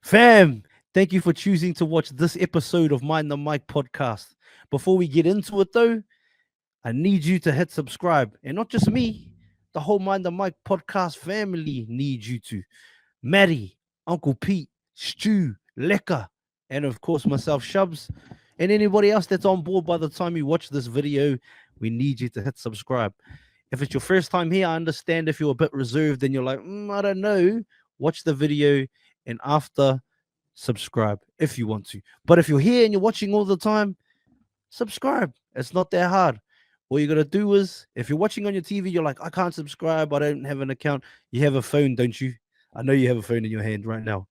Fam, thank you for choosing to watch this episode of Mind the Mic podcast. Before we get into it, though, I need you to hit subscribe. And not just me, the whole Mind the Mic podcast family needs you to. Maddie, Uncle Pete, Stu, Lekka, and of course myself, Shubz, and anybody else that's on board by the time you watch this video, we need you to hit subscribe. If it's your first time here, I understand if you're a bit reserved and you're like, I don't know, watch the video and after subscribe if you want to. But if you're here and you're watching all the time, subscribe. It's not that hard. All you got to do is, if you're watching on your TV, you're like, I can't subscribe, I don't have an account. You have a phone, don't you? I know you have a phone in your hand right now.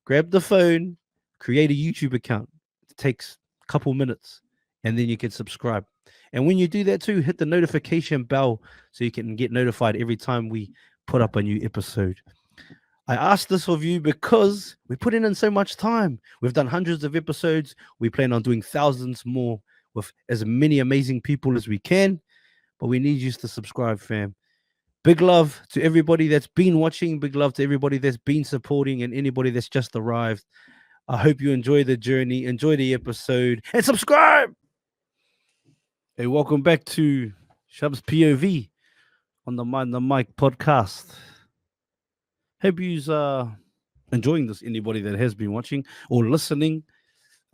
Grab the phone, create a YouTube account. It takes a couple minutes, and then you can subscribe. And when you do that too, hit the notification bell so you can get notified every time we put up a new episode. I asked this of you because we put in so much time. We've done hundreds of episodes. We plan on doing thousands more with as many amazing people as we can. But we need you to subscribe, fam. Big love to everybody that's been watching. Big love to everybody that's been supporting and anybody that's just arrived. I hope you enjoy the journey, enjoy the episode, and subscribe. Hey, welcome back to Shubz POV on the Mind the Mic podcast. Hope you're enjoying this. Anybody that has been watching or listening,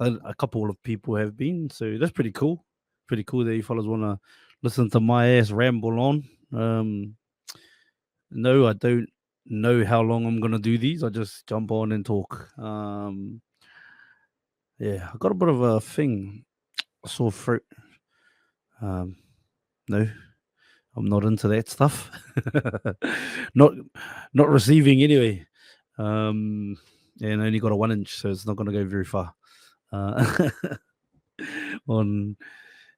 a couple of people have been, so that's pretty cool. Pretty cool that you fellas want to listen to my ass ramble on. No, I don't know how long I'm gonna do these. I just jump on and talk. Yeah, I got a bit of a thing, a sore throat. No, I'm not into that stuff. not receiving anyway. And I only got a 1 inch, so it's not gonna go very far. On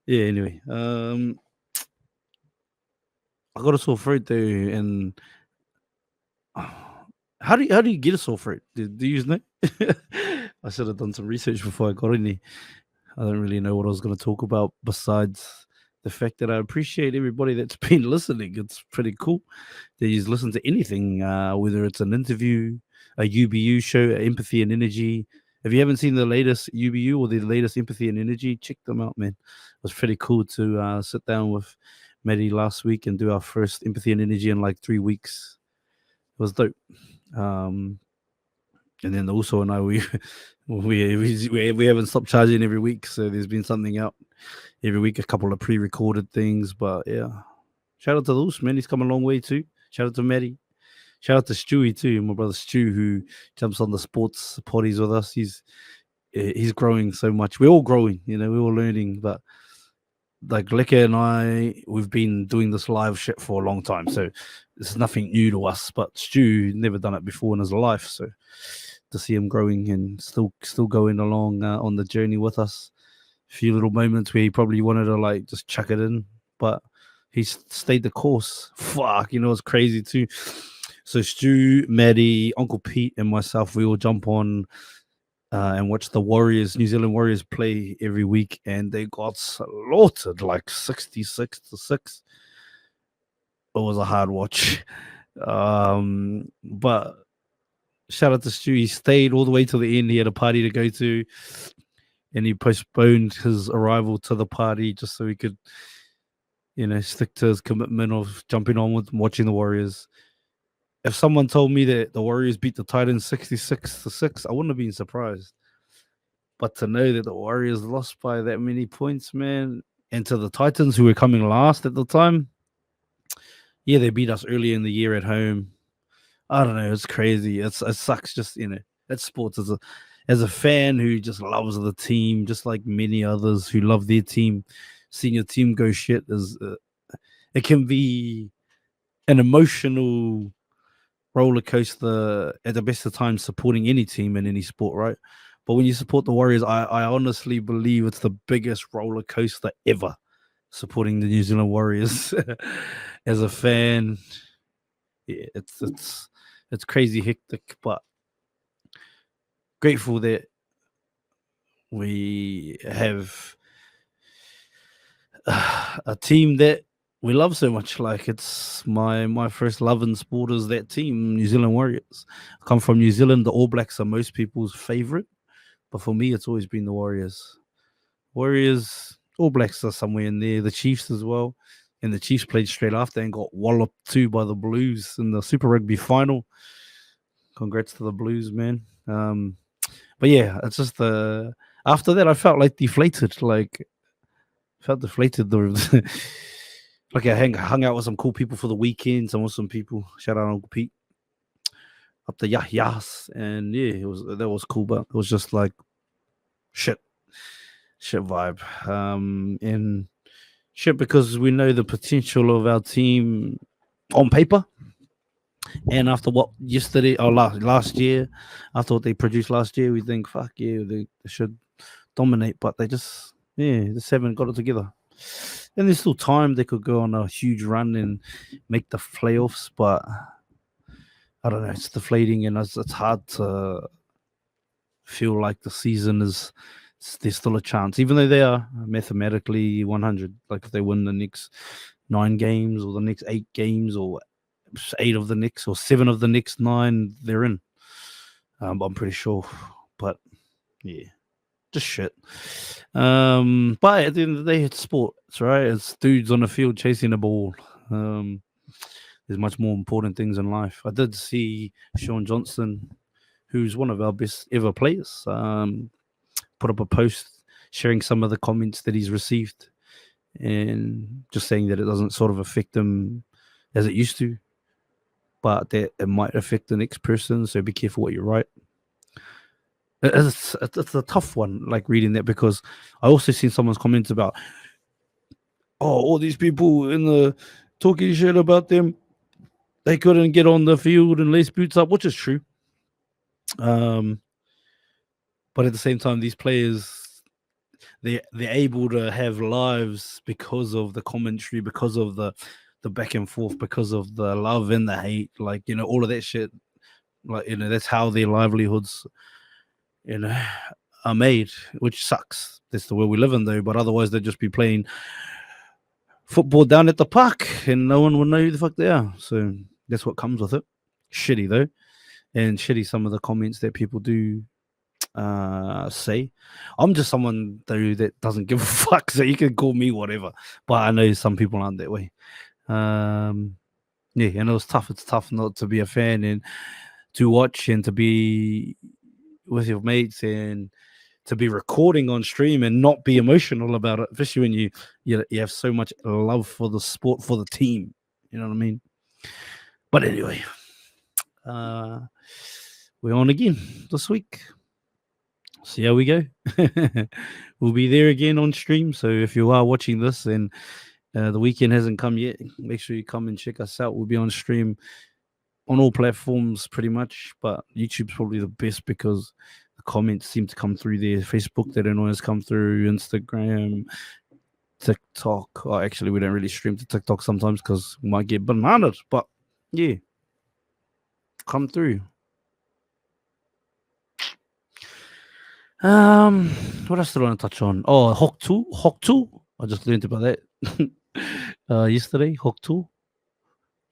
yeah, anyway. I got a sore throat though, and how do you get a sore throat? Do you know? I should have done some research before I got in here. I don't really know what I was going to talk about besides the fact that I appreciate everybody that's been listening. It's pretty cool that you listen to anything, whether it's an interview, a UBU show, Empathy and Energy. If you haven't seen the latest UBU or the latest Empathy and Energy, check them out, man. It was pretty cool to sit down with Maddie last week and do our first Empathy and Energy in like 3 weeks. It was dope. And then also now we haven't stopped charging every week, so there's been something out every week, a couple of pre-recorded things. But yeah, shout out to those, man. He's come a long way too. Shout out to Maddie. Shout out to Stewie too, my brother Stu, who jumps on the sports potties with us. He's growing so much. We're all growing, we're all learning. But like Lekka and I, we've been doing this live shit for a long time, so it's nothing new to us. But Stu never done it before in his life, so to see him growing and still going along on the journey with us. A few little moments where he probably wanted to like just chuck it in, but he's stayed the course. Fuck, it's crazy too. So Stu, Maddie, Uncle Pete, and myself, we all jump on and watch the Warriors, New Zealand Warriors play every week, and they got slaughtered like 66-6. It was a hard watch. But shout out to Stu. He stayed all the way till the end. He had a party to go to, and he postponed his arrival to the party just so he could, stick to his commitment of jumping on with watching the Warriors. If someone told me that the Warriors beat the Titans 66-6, I wouldn't have been surprised. But to know that the Warriors lost by that many points, man, and to the Titans, who were coming last at the time, yeah, they beat us early in the year at home. I don't know. It's crazy. It sucks. Just it's sports. As a fan who just loves the team, just like many others who love their team, seeing your team go shit it can be an emotional roller coaster at the best of times. Supporting any team in any sport, right? But when you support the Warriors, I honestly believe it's the biggest roller coaster ever. Supporting the New Zealand Warriors as a fan, yeah, it's crazy hectic, but grateful that we have a team that we love so much. Like it's my first love in sport is that team, New Zealand Warriors. I come from New Zealand. The All Blacks are most people's favorite, but for me, it's always been the Warriors. Warriors, All Blacks are somewhere in there. The Chiefs as well, and the Chiefs played straight after and got walloped too by the Blues in the Super Rugby final. Congrats to the Blues, man. But yeah, it's just after that I felt like deflated. Like felt deflated. Like I hung out with some cool people for the weekend. Some awesome people. Shout out Uncle Pete up the Yahyas, and yeah, that was cool. But it was just like shit vibe. And shit because we know the potential of our team on paper. And after what yesterday or last year, after what they produced last year, we think, fuck yeah, they should dominate, but they just haven't got it together. And there's still time; they could go on a huge run and make the playoffs, but I don't know. It's deflating, and it's hard to feel like the season is. There's still a chance, even though they are mathematically 100. Like if they win the next 9 games or the next 8 games or 8 of the next or 7 of the next 9, they're in. I'm pretty sure, but yeah, just shit. But at the end of the day, it's sports, right? It's dudes on the field chasing a ball. There's much more important things in life. I did see Sean Johnson, who's one of our best ever players, put up a post sharing some of the comments that he's received and just saying that it doesn't sort of affect him as it used to, but that it might affect the next person. So be careful what you write. It's a tough one, like reading that, because I also seen someone's comments about, all these people in the talking shit about them, they couldn't get on the field and lace boots up, which is true. But at the same time, these players, they're able to have lives because of the commentary, because of the back and forth, because of the love and the hate, like, all of that shit. Like, that's how their livelihoods, are made, which sucks. That's the world we live in, though. But otherwise, they'd just be playing football down at the park and no one would know who the fuck they are. So that's what comes with it. Shitty, though. And shitty some of the comments that people do say. I'm just someone, though, that doesn't give a fuck, so you can call me whatever. But I know some people aren't that way. Yeah, and it was tough. It's tough not to be a fan and to watch and to be with your mates and to be recording on stream and not be emotional about it, especially when you have so much love for the sport, for the team. You know what I mean? But anyway, we're on again this week. See how we go. We'll be there again on stream. So if you are watching this and the weekend hasn't come yet, make sure you come and check us out. We'll be on stream on all platforms pretty much, but YouTube's probably the best because the comments seem to come through there. Facebook, they don't always come through. Instagram, TikTok. Oh, actually, we don't really stream to TikTok sometimes because we might get bananas, but yeah, come through. What else did I want to touch on? Oh, Hawk 2. I just learned about that yesterday. Hawk 2.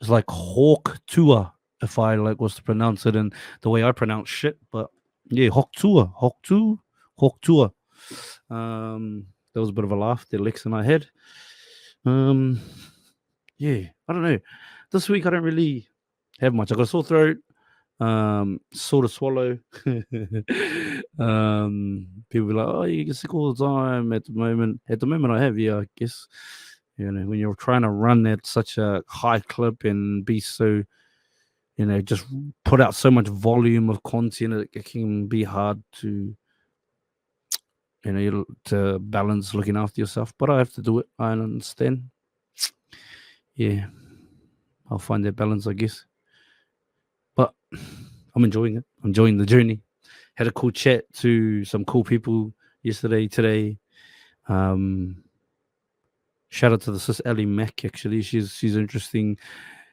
It's like Hawk Tour, if I was to pronounce it in the way I pronounce shit. But yeah, Hawk Tour. There was a bit of a laugh that Lex and I had. Yeah, I don't know. This week I don't really have much. I got a sore throat. Sort of swallow. People be like, oh, you get sick all the time. At the moment I have, yeah, I guess. When you're trying to run at such a high clip and be so, just put out so much volume of content, it can be hard to, to balance looking after yourself. But I have to do it. I understand. Yeah, I'll find that balance, I guess. But I'm enjoying it. I'm enjoying the journey. Had a cool chat to some cool people yesterday, today. Shout out to the sis Ellie Mack. Actually, she's interesting.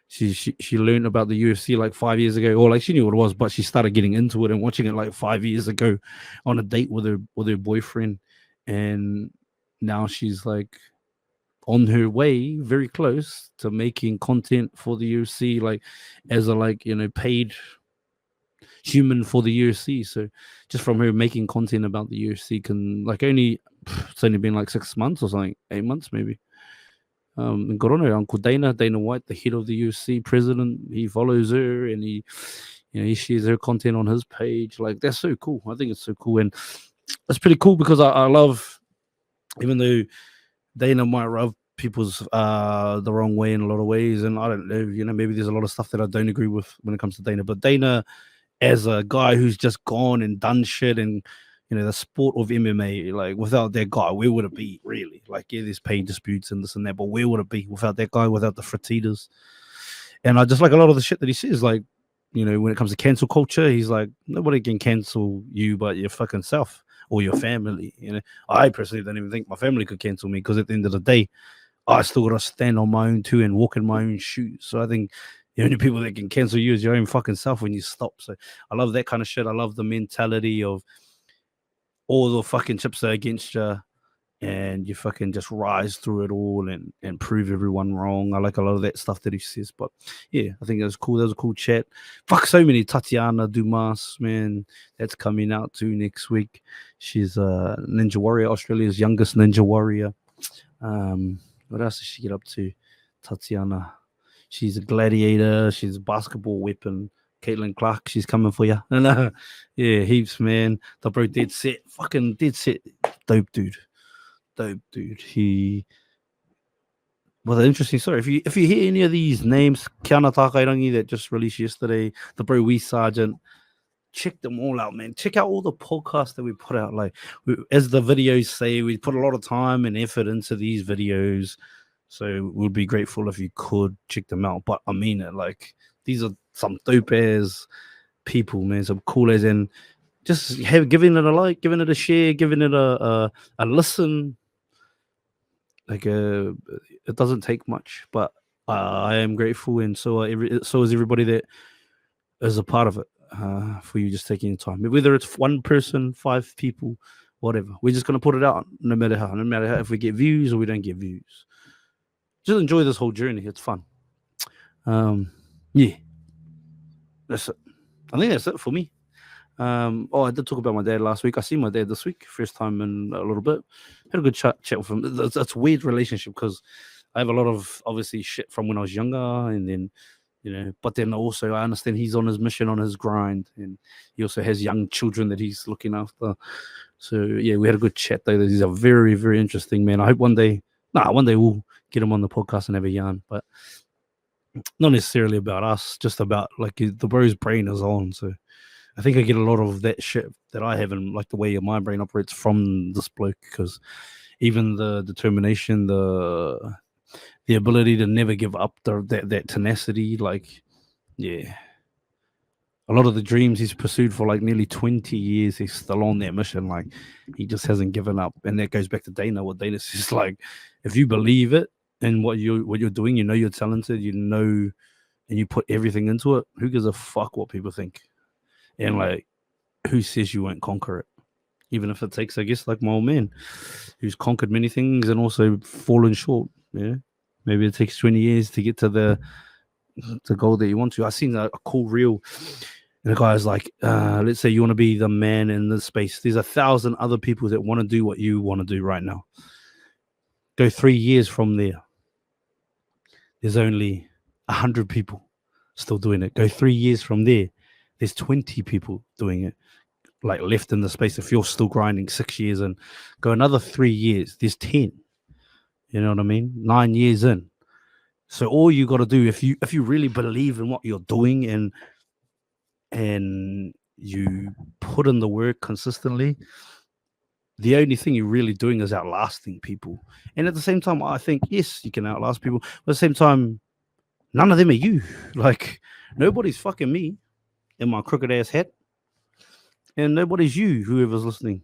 She learned about the UFC like 5 years ago, or like she knew what it was, but she started getting into it and watching it like 5 years ago on a date with her boyfriend, and now she's like on her way very close to making content for the UFC, like as a paid human for the UFC. So just from her making content about the UFC can it's only been like 6 months or something, 8 months maybe. And good on her, Uncle Dana White, the head of the UFC president. He follows her and he shares her content on his page. Like that's so cool. I think it's so cool, and it's pretty cool because I love, even though Dana might rub people's the wrong way in a lot of ways, and I don't know, maybe there's a lot of stuff that I don't agree with when it comes to Dana, but Dana as a guy who's just gone and done shit, and the sport of MMA, like without that guy, where would it be really? Like, yeah, there's pay disputes and this and that, but where would it be without that guy, without the Fertitas? And I just like a lot of the shit that he says, like, when it comes to cancel culture, he's like, nobody can cancel you but your fucking self or your family. I personally don't even think my family could cancel me, because at the end of the day, I still got to stand on my own too and walk in my own shoes. So I think the only people that can cancel you is your own fucking self when you stop. So I love that kind of shit. I love the mentality of all the fucking chips are against you, and you fucking just rise through it all and prove everyone wrong. I like a lot of that stuff that he says. But yeah, I think that was cool. That was a cool chat. Fuck, so many. Tatiana Dumas, man, that's coming out too next week. She's a Ninja Warrior, Australia's youngest Ninja Warrior. What else does she get up to? Tatiana. She's a gladiator. She's a basketball weapon. Caitlin Clark, she's coming for you. No, yeah, heaps, man. The bro dead set. Fucking dead set. Dope dude. He was an interesting story. If you hear any of these names, Kiana Takairangi that just released yesterday, the bro Wee Sergeant, check them all out, man. Check out all the podcasts that we put out. Like, as the videos say, we put a lot of time and effort into these videos. So we'd be grateful if you could check them out. But I mean it, like, these are some dope ass people, man. Some cool as, in just giving it a like, giving it a share, giving it a listen. Like, it doesn't take much, but I am grateful, and so is everybody that is a part of it. For you just taking your time, whether it's one person, 5 people, whatever. We're just gonna put it out, no matter how, if we get views or we don't get views. Just enjoy this whole journey. It's fun. Yeah, that's it. I think that's it for me. I did talk about my dad last week. I see my dad this week, first time in a little bit. Had a good chat with him. That's a weird relationship, because I have a lot of, obviously, shit from when I was younger, and then but then also I understand he's on his mission, on his grind, and he also has young children that he's looking after. So yeah, we had a good chat though. He's a very, very interesting man. I hope one day we'll get him on the podcast and have a yarn, but not necessarily about us, just about like the bro's brain is on. So I think I get a lot of that shit that I have, and like the way my brain operates, from this bloke, because even the determination, the ability to never give up, that tenacity, like, yeah. A lot of the dreams he's pursued for like nearly 20 years, he's still on that mission. Like, he just hasn't given up. And that goes back to Dana. What Dana says, like, if you believe it and what you're doing, you're talented, and you put everything into it, who gives a fuck what people think? And like, who says you won't conquer it? Even if it takes, I guess, like my old man, who's conquered many things and also fallen short. Yeah, maybe it takes 20 years to get to the goal that you want to. I seen a cool reel, and the guy's like, let's say you want to be the man in this space. There's 1,000 other people that want to do what you want to do right now. Go 3 years from there, there's only 100 people still doing it. Go 3 years from there, there's 20 people doing it, like, left in the space. If you're still grinding 6 years, and go another 3 years, there's 10. You know what I mean? 9 years in. So all you got to do, if you really believe in what you're doing, and you put in the work consistently, the only thing you're really doing is outlasting people. And at the same time, I think, yes, you can outlast people, but at the same time, none of them are you. Like, nobody's fucking me in my crooked ass hat, and nobody's you, whoever's listening.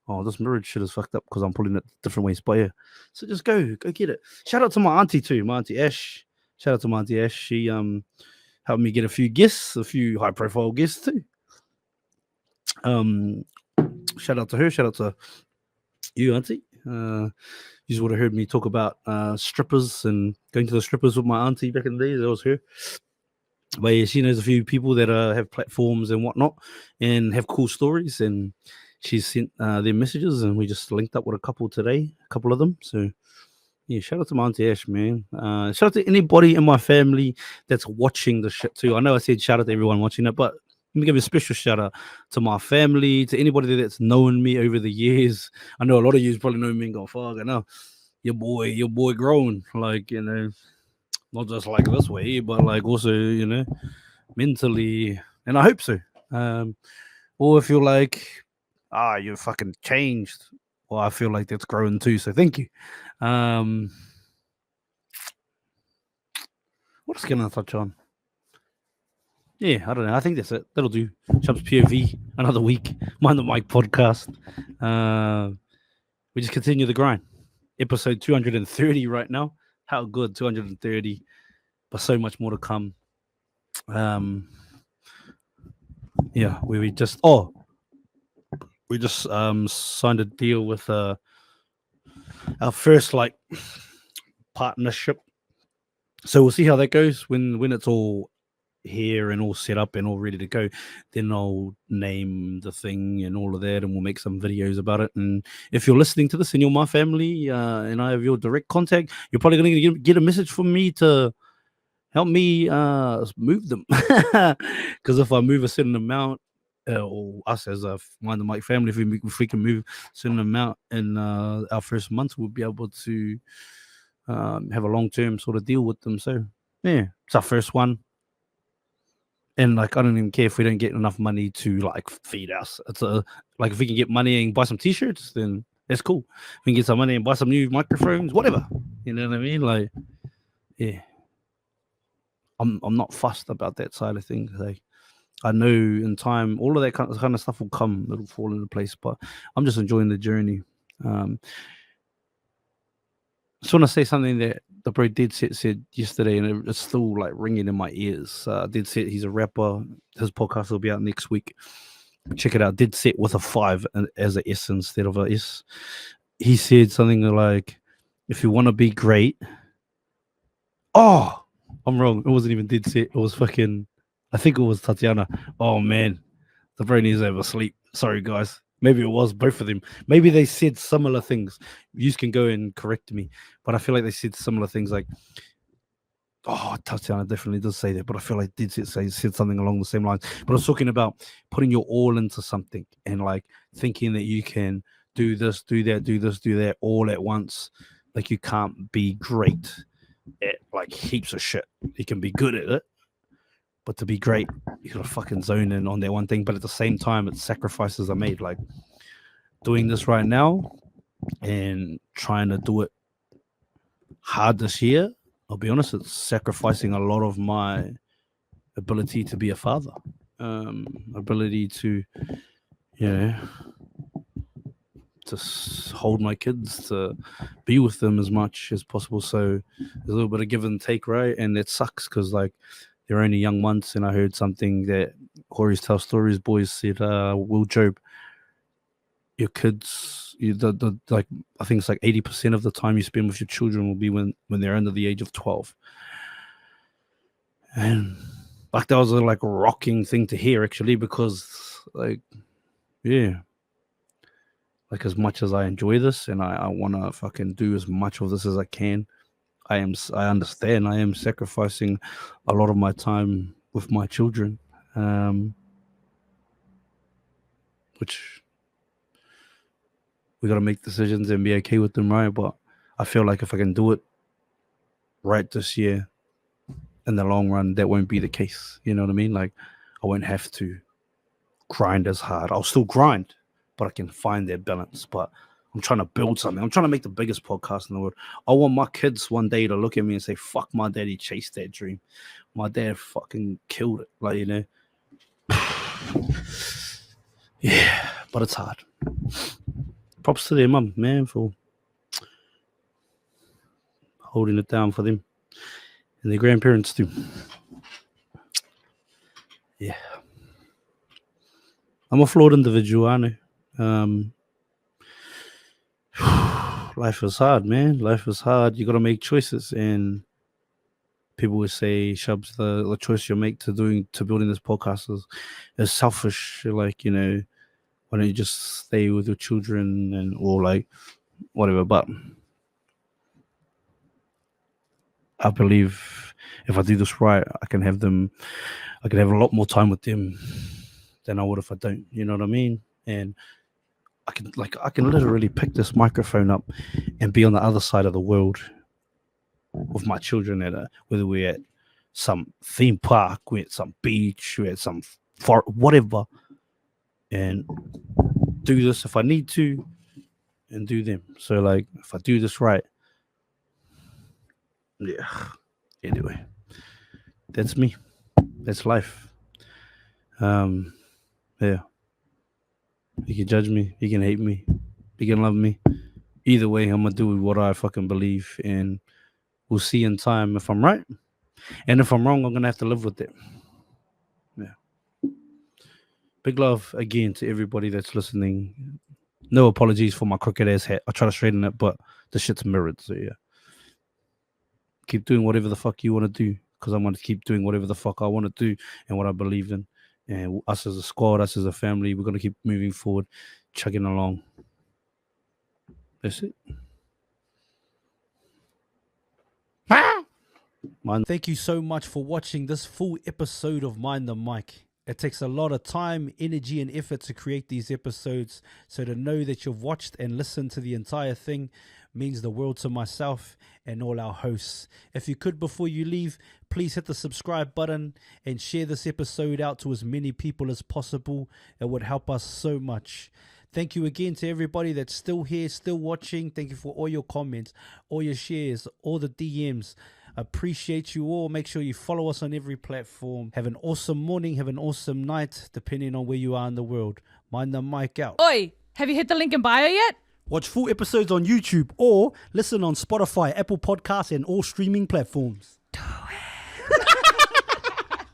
Oh, this mirrored shit is fucked up because I'm pulling it different ways. But yeah, so just go get it. Shout out to my auntie too, my auntie Ash. Shout out to my auntie Ash. She helped me get a few guests, a few high profile guests too. Shout out to her. Shout out to you, auntie. You would have heard me talk about strippers and going to the strippers with my auntie back in the days. That was her. But yeah, she knows a few people that have platforms and whatnot and have cool stories. And she sent their messages, and we just linked up with a couple today, a couple of them. So yeah, shout out to my auntie Ash, man. Shout out to anybody in my family that's watching the shit too. I know I said shout out to everyone watching it, but let me give a special shout out to my family, to anybody that's known me over the years. I know a lot of you probably know me and go, fuck, I know your boy grown, like, you know, not just like this way, but like also, you know, mentally, and I hope so. Or if you're like, you fucking changed. Well, I feel like that's grown too. So thank you. What else can I touch on? Yeah, I don't know. I think that's it. That'll do. Shubz POV, another week. Mind the Mic podcast. We just continue the grind. Episode 230 right now. How good, 230. But so much more to come. Yeah, we just signed a deal with our first like partnership. So we'll see how that goes when it's all here and all set up and all ready to go. Then I'll name the thing and all of that, and we'll make some videos about it. And if you're listening to this and you're my family and I have your direct contact, you're probably going to get a message from me to help me move them. Because if I move a certain amount, or us as a Mind the Mic family, if we can move a certain amount in our first month, we'll be able to have a long-term sort of deal with them. So yeah, it's our first one. And like, I don't even care if we don't get enough money to like feed us. It's like if we can get money and buy some t-shirts, then that's cool. We can get some money and buy some new microphones, whatever. You know what I mean? Like, yeah. I'm not fussed about that side of things. Like, I know in time, all of that kind of stuff will come. It'll fall into place. But I'm just enjoying the journey. Just want to say something that the bro Dead Set said yesterday, and it's still like ringing in my ears. Dead Set, he's a rapper. His podcast will be out next week. Check it out. Dead Set with a 5 as a S instead of a S. He said something like, "If you want to be great," oh, I'm wrong. It wasn't even Dead Set. It was fucking. I think it was Tatiana. Oh man, the bro needs to have a sleep. Sorry guys. Maybe it was both of them. Maybe they said similar things. You can go and correct me, but I feel like they said similar things. Like, oh, Tatiana definitely does say that, but I feel like did said something along the same lines. But I was talking about putting your all into something and like thinking that you can do this, do that, do this, do that all at once. Like, you can't be great at like heaps of shit. You can be good at it, but to be great, you gotta fucking zone in on that one thing. But at the same time, it's sacrifices are made. Like doing this right now and trying to do it hard this year, I'll be honest, it's sacrificing a lot of my ability to be a father, ability to, you know, to hold my kids, to be with them as much as possible. So there's a little bit of give and take, right? And it sucks because like they're only young months. And I heard something that Corey's Tell Stories boys said, Will Job, your kids, like I think it's like 80% of the time you spend with your children will be when they're under the age of 12. And like that was a like rocking thing to hear actually, because like, yeah, like as much as I enjoy this and I want to fucking do as much of this as I can, I understand I am sacrificing a lot of my time with my children, which we got to make decisions and be okay with them, right? But I feel like if I can do it right this year, in the long run, that won't be the case. You know what I mean? Like, I won't have to grind as hard. I'll still grind, but I can find that balance. But I'm trying to build something. I'm trying to make the biggest podcast in the world. I want my kids one day to look at me and say, fuck, my daddy chased that dream. My dad fucking killed it. Like, you know. Yeah, but it's hard. Props to their mum, man, for holding it down for them. And their grandparents too. Yeah. I'm a flawed individual, I know. life is hard, man. Life is hard. You got to make choices, and people would say, Shubz, the choice you make to building this podcast is selfish. Like, why don't you just stay with your children or like whatever? But I believe if I do this right, I can have a lot more time with them than I would if I don't. You know what I mean? And I can literally pick this microphone up and be on the other side of the world with my children whether we're at some theme park, we're at some beach, we're at some whatever, and do this if I need to, and do them. So like, if I do this right, yeah. Anyway, that's me. That's life. Yeah. You can judge me. You can hate me. You can love me. Either way, I'm gonna do what I fucking believe, and we'll see in time if I'm right. And if I'm wrong, I'm gonna have to live with it. Yeah. Big love again to everybody that's listening. No apologies for my crooked ass hat. I try to straighten it, but the shit's mirrored. So yeah. Keep doing whatever the fuck you want to do, because I'm gonna keep doing whatever the fuck I want to do and what I believe in. And us as a squad, us as a family, we're gonna keep moving forward, chugging along. That's it. Thank you so much for watching this full episode of Mind the Mic. It takes a lot of time, energy, and effort to create these episodes. So to know that you've watched and listened to the entire thing means the world to myself and all our hosts. If you could, before you leave, please hit the subscribe button and share this episode out to as many people as possible. It would help us so much. Thank you again to everybody that's still here, still watching. Thank you for all your comments, all your shares, all the DMs. Appreciate you all. Make sure you follow us on every platform. Have an awesome morning. Have an awesome night, depending on where you are in the world. Mind the mic out. Oi, have you hit the link in bio yet? Watch full episodes on YouTube or listen on Spotify, Apple Podcasts, and all streaming platforms.